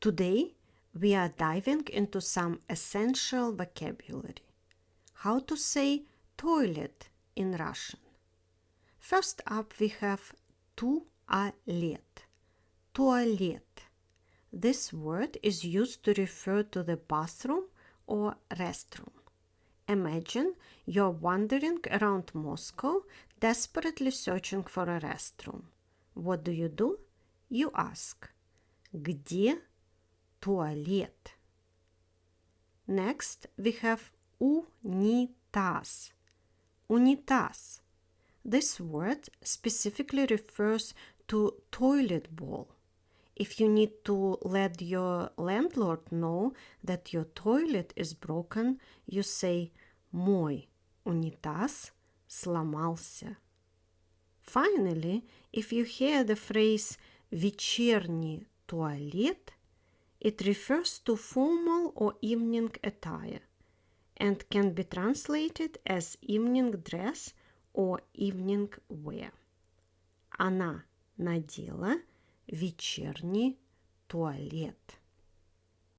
Today, we are diving into some essential vocabulary. How to say toilet in Russian. First up, we have туалет. Toilet. This word is used to refer to the bathroom or restroom. Imagine you're wandering around Moscow, desperately searching for a restroom. What do? You ask, где туалет? Next, we have унитаз. Унитаз. This word specifically refers to toilet bowl. If you need to let your landlord know that your toilet is broken, you say «Мой унитаз сломался». Finally, if you hear the phrase «вечерний туалет», it refers to formal or evening attire and can be translated as evening dress or evening wear. Она надела вечерний туалет.